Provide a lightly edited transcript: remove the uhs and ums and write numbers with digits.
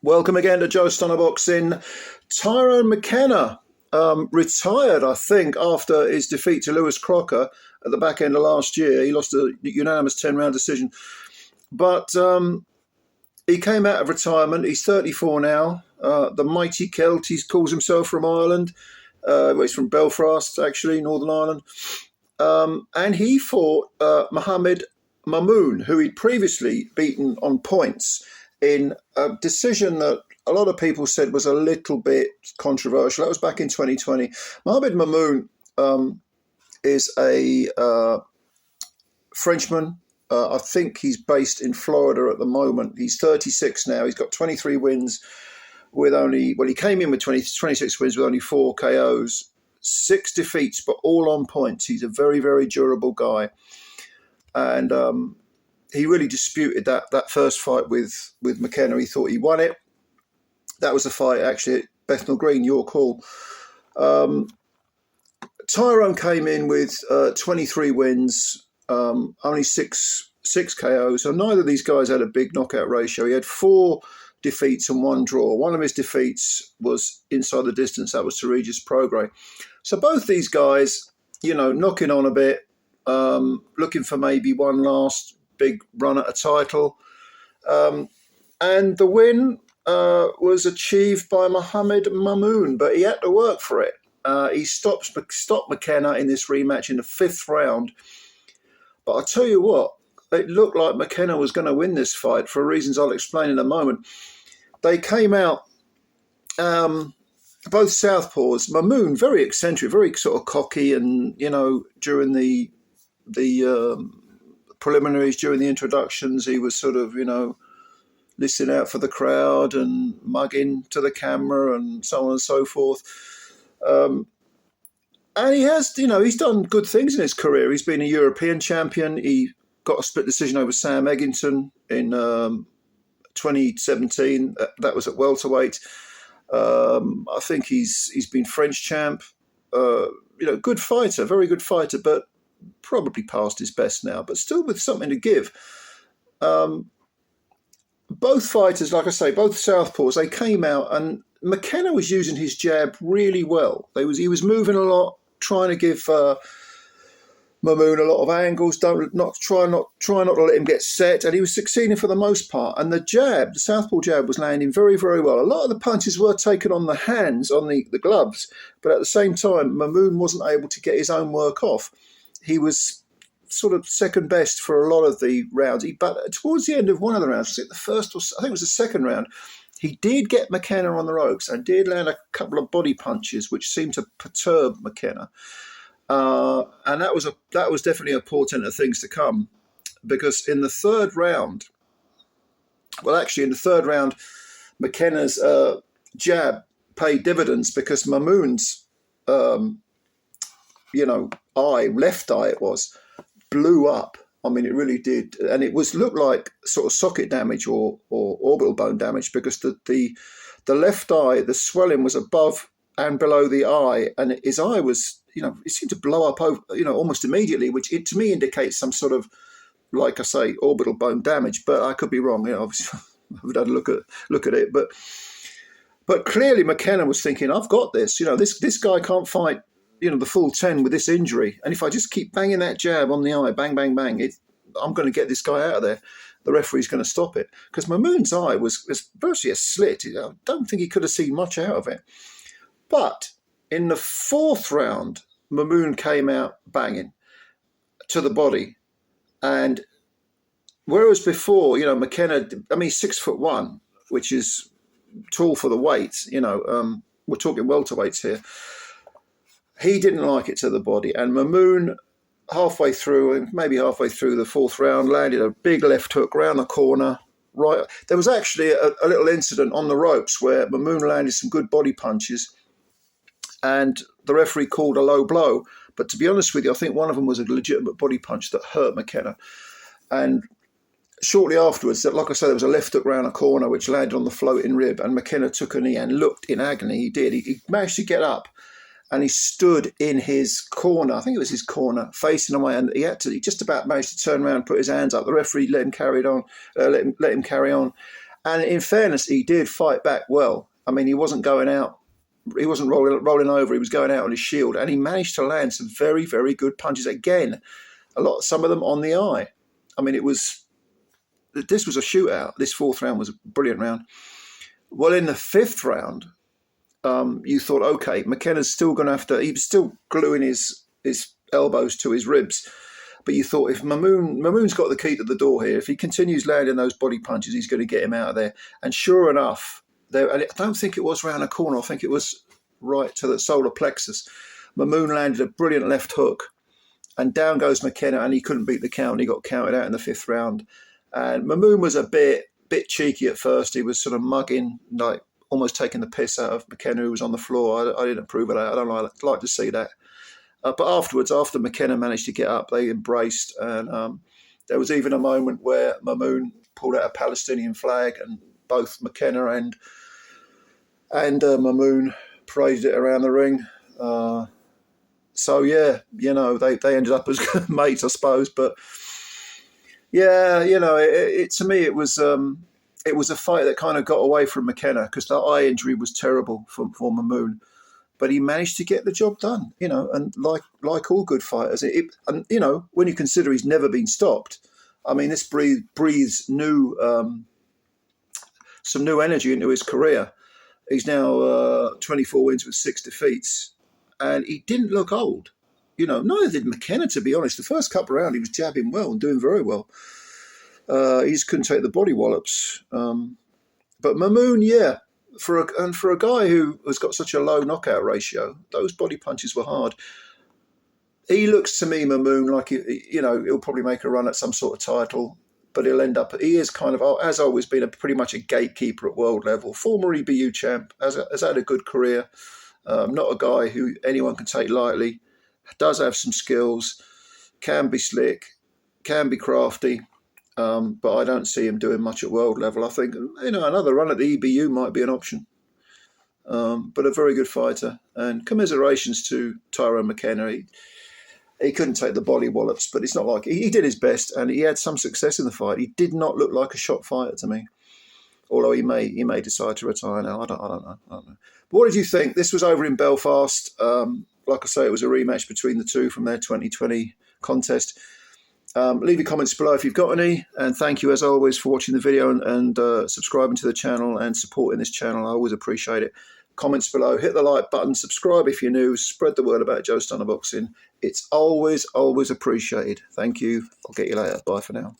Welcome again to Joe Stunner Boxing. Tyrone McKenna retired, I think, after his defeat to Lewis Crocker at the back end of last year. He lost a unanimous 10-round decision. But he came out of retirement. He's 34 now. The mighty Celt, he calls himself, from Ireland. He's from Belfast, actually, Northern Ireland. And he fought Mohamed Mimoune, who he'd previously beaten on points in a decision that a lot of people said was a little bit controversial. That was back in 2020. Mohamed Mimoune is a Frenchman. I think he's based in Florida at the moment. He's 36 now. He's got 23 wins with only, he came in with 26 wins with only 4 KOs, 6 defeats, but all on points. He's a very, very durable guy. And he really disputed that first fight with McKenna. He thought he won it. That was a fight, actually, at Bethnal Green, York Hall. Tyrone came in with 23 wins, only six KOs. So neither of these guys had a big knockout ratio. He had 4 defeats and 1 draw. One of his defeats was inside the distance. That was to Regis Prograis. So both these guys, knocking on a bit, looking for maybe one last big run at a title. And the win was achieved by Mohamed Mimoune, but he had to work for it. He stopped McKenna in this rematch in the 5th round. But I'll tell you what, it looked like McKenna was going to win this fight for reasons I'll explain in a moment. They came out, both southpaws. Mimoune, very eccentric, very sort of cocky, and, during the preliminaries, during the introductions, he was sort of, listening out for the crowd and mugging to the camera and so on and so forth. And he has, he's done good things in his career. He's been a European champion. He got a split decision over Sam Eggington in 2017. That was at welterweight. I think he's been French champ. Good fighter, very good fighter, but probably past his best now, but still with something to give. Both fighters, like I say, both southpaws, they came out, and McKenna was using his jab really well. He was moving a lot, trying to give Mimoune a lot of angles. Try not to let him get set, and he was succeeding for the most part. And the southpaw jab, was landing very, very well. A lot of the punches were taken on the hands, on the gloves, but at the same time, Mimoune wasn't able to get his own work off. He was sort of second best for a lot of the rounds. But towards the end of one of the rounds, was it the first or I think it was the second round, he did get McKenna on the ropes and did land a couple of body punches, which seemed to perturb McKenna. And that was definitely a portent of things to come, because in the third round, McKenna's jab paid dividends, because Mimoune's left eye blew up. I mean, it really did. And it looked like sort of socket damage or orbital bone damage, because the left eye, the swelling was above and below the eye, and his eye was, it seemed to blow up over, almost immediately, which to me indicates some sort of, like I say, orbital bone damage. But I could be wrong. Obviously, I haven't had a look at it. But clearly McKenna was thinking, I've got this. This guy can't fight the full 10 with this injury, and if I just keep banging that jab on the eye, bang, bang, bang, I'm going to get this guy out of there. The referee's going to stop it, because Mimoune's eye was virtually a slit. I don't think he could have seen much out of it. But in the 4th round, Mimoune came out banging to the body, and whereas before, McKenna, he's 6'1", which is tall for the weight. We're talking welterweights here. He didn't like it to the body, and Mimoune, maybe halfway through the 4th round, landed a big left hook round the corner. Right, there was actually a little incident on the ropes where Mimoune landed some good body punches, and the referee called a low blow. But to be honest with you, I think one of them was a legitimate body punch that hurt McKenna. And shortly afterwards, like I said, there was a left hook round a corner which landed on the floating rib, and McKenna took a knee and looked in agony. He did. He managed to get up, and he stood in his corner. I think it was his corner, facing away, and he just about managed to turn around and put his hands up. The referee let him carry on. And in fairness, he did fight back well. I mean, he wasn't going out. He wasn't rolling over. He was going out on his shield, and he managed to land some very, very good punches. Again, some of them on the eye. I mean, this was a shootout. This fourth round was a brilliant round. Well, in the fifth round, you thought, okay, McKenna's still going to have to. He was still gluing his elbows to his ribs. But you thought, if Mimoune's got the key to the door here, if he continues landing those body punches, he's going to get him out of there. And sure enough, and I don't think it was round a corner. I think it was right to the solar plexus. Mimoune landed a brilliant left hook, and down goes McKenna, and he couldn't beat the count. And he got counted out in the fifth round. And Mimoune was a bit cheeky at first. He was sort of mugging, like almost taking the piss out of McKenna, who was on the floor. I didn't approve of that. I don't like to see that. But afterwards, after McKenna managed to get up, they embraced. And there was even a moment where Mimoune pulled out a Palestinian flag, and both McKenna and Mimoune paraded it around the ring. So, yeah, they ended up as mates, I suppose. But, yeah, to me, it was a fight that kind of got away from McKenna because the eye injury was terrible for Mimoune. But he managed to get the job done, and like all good fighters, and when you consider he's never been stopped, I mean, this breathes some new energy into his career. He's now 24 wins with 6 defeats, and he didn't look old. Neither did McKenna, to be honest. The first couple of rounds, he was jabbing well and doing very well. He just couldn't take the body wallops. But Mimoune, yeah. For a guy who has got such a low knockout ratio, those body punches were hard. He looks to me, Mimoune, like he'll probably make a run at some sort of title, but he'll end up. He is kind of, has always been pretty much a gatekeeper at world level. Former EBU champ, has had a good career. Not a guy who anyone can take lightly. Does have some skills, can be slick, can be crafty. But I don't see him doing much at world level. I think, another run at the EBU might be an option. But a very good fighter. And commiserations to TYRONE McKENNA. He couldn't take the body wallops, but it's not like he did his best and he had some success in the fight. He did not look like a shot fighter to me. Although he may decide to retire now. I don't know. But what did you think? This was over in Belfast. Like I say, it was a rematch between the two from their 2020 contest. Leave your comments below if you've got any, and thank you as always for watching the video and subscribing to the channel and supporting this channel. I always appreciate it. Comments below, hit the like button, subscribe if you're new, spread the word about Joe Stunner Boxing. It's always appreciated. Thank you. I'll get you later. Bye for now.